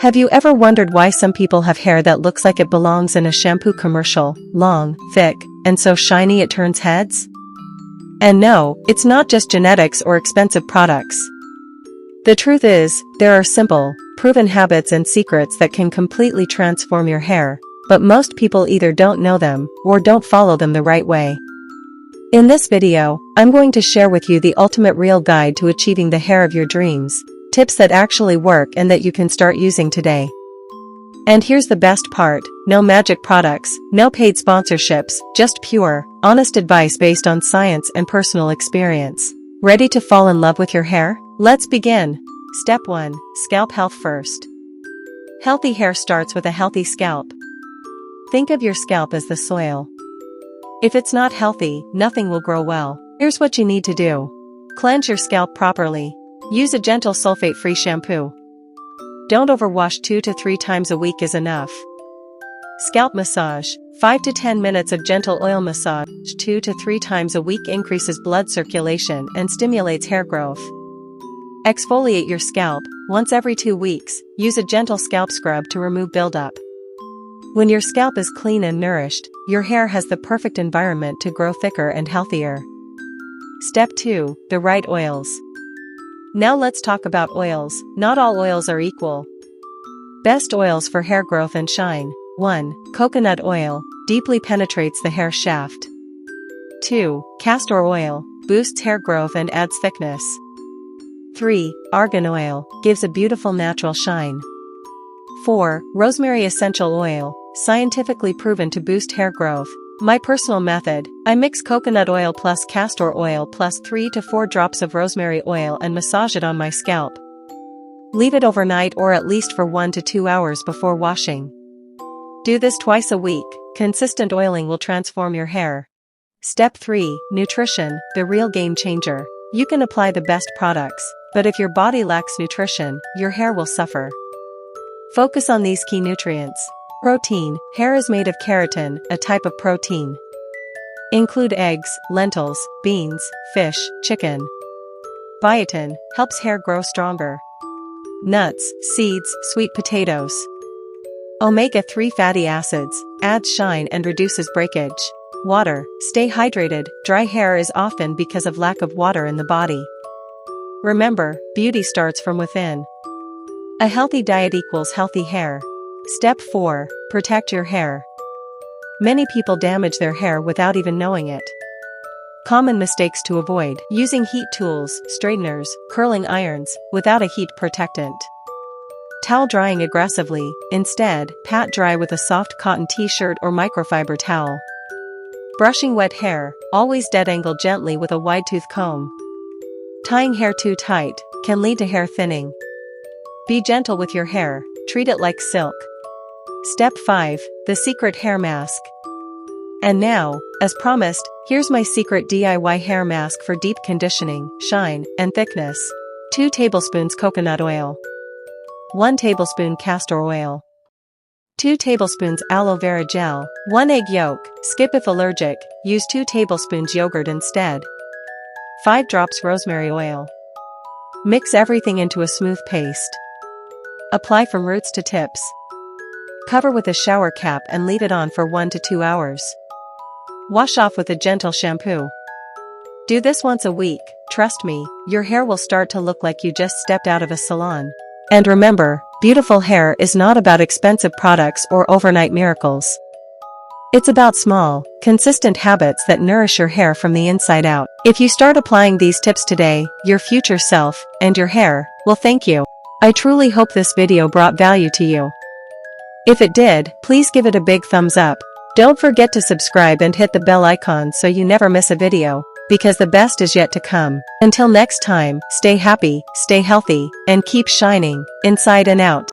Have you ever wondered why some people have hair that looks like it belongs in a shampoo commercial, long, thick, and so shiny it turns heads? And no, it's not just genetics or expensive products. The truth is, there are simple, proven habits and secrets that can completely transform your hair, but most people either don't know them or don't follow them the right way. In this video, I'm going to share with you the ultimate real guide to achieving the hair of your dreams, tips that actually work and that you can start using today. And here's the best part, no magic products, no paid sponsorships, just pure, honest advice based on science and personal experience. Ready to fall in love with your hair? Let's begin. Step 1. Scalp health first. Healthy hair starts with a healthy scalp. Think of your scalp as the soil. If it's not healthy, nothing will grow well. Here's what you need to do. Cleanse your scalp properly. Use a gentle sulfate-free shampoo. Don't overwash 2 to 3 times a week is enough. Scalp massage. 5 to 10 minutes of gentle oil massage 2 to 3 times a week increases blood circulation and stimulates hair growth. Exfoliate your scalp. Once every 2 weeks, use a gentle scalp scrub to remove buildup. When your scalp is clean and nourished, your hair has the perfect environment to grow thicker and healthier. Step 2. The right oils. Now let's talk about oils. Not all oils are equal. Best oils for hair growth and shine. 1. Coconut oil, deeply penetrates the hair shaft. 2. Castor oil, boosts hair growth and adds thickness. 3. Argan oil, gives a beautiful natural shine. 4. Rosemary essential oil, scientifically proven to boost hair growth. My personal method, I mix coconut oil plus castor oil plus 3 to 4 drops of rosemary oil and massage it on my scalp. Leave it overnight or at least for 1 to 2 hours before washing. Do this twice a week. Consistent oiling will transform your hair. Step 3. Nutrition, the real game changer. You can apply the best products, but if your body lacks nutrition, your hair will suffer. Focus on these key nutrients. Protein, hair is made of keratin, a type of protein. Include eggs, lentils, beans, fish, chicken. Biotin, helps hair grow stronger. Nuts, seeds, sweet potatoes. Omega-3 fatty acids, adds shine and reduces breakage. Water, stay hydrated, dry hair is often because of lack of water in the body. Remember, beauty starts from within. A healthy diet equals healthy hair. Step 4. Protect your hair. Many people damage their hair without even knowing it. Common mistakes to avoid: using heat tools, straighteners, curling irons, without a heat protectant. Towel drying aggressively, instead, pat dry with a soft cotton t-shirt or microfiber towel. Brushing wet hair, always dead angle gently with a wide tooth comb. Tying hair too tight, can lead to hair thinning. Be gentle with your hair, treat it like silk. Step 5. The secret hair mask. And now, as promised, here's my secret DIY hair mask for deep conditioning, shine, and thickness. 2 tablespoons coconut oil. 1 tablespoon castor oil. 2 tablespoons aloe vera gel. 1 egg yolk, skip if allergic, use 2 tablespoons yogurt instead. 5 drops rosemary oil. Mix everything into a smooth paste. Apply from roots to tips. Cover with a shower cap and leave it on for 1 to 2 hours. Wash off with a gentle shampoo. Do this once a week. Trust me, your hair will start to look like you just stepped out of a salon. And remember, beautiful hair is not about expensive products or overnight miracles. It's about small, consistent habits that nourish your hair from the inside out. If you start applying these tips today, your future self, and your hair, will thank you. I truly hope this video brought value to you. If it did, please give it a big thumbs up. Don't forget to subscribe and hit the bell icon so you never miss a video, because the best is yet to come. Until next time, stay happy, stay healthy, and keep shining, inside and out.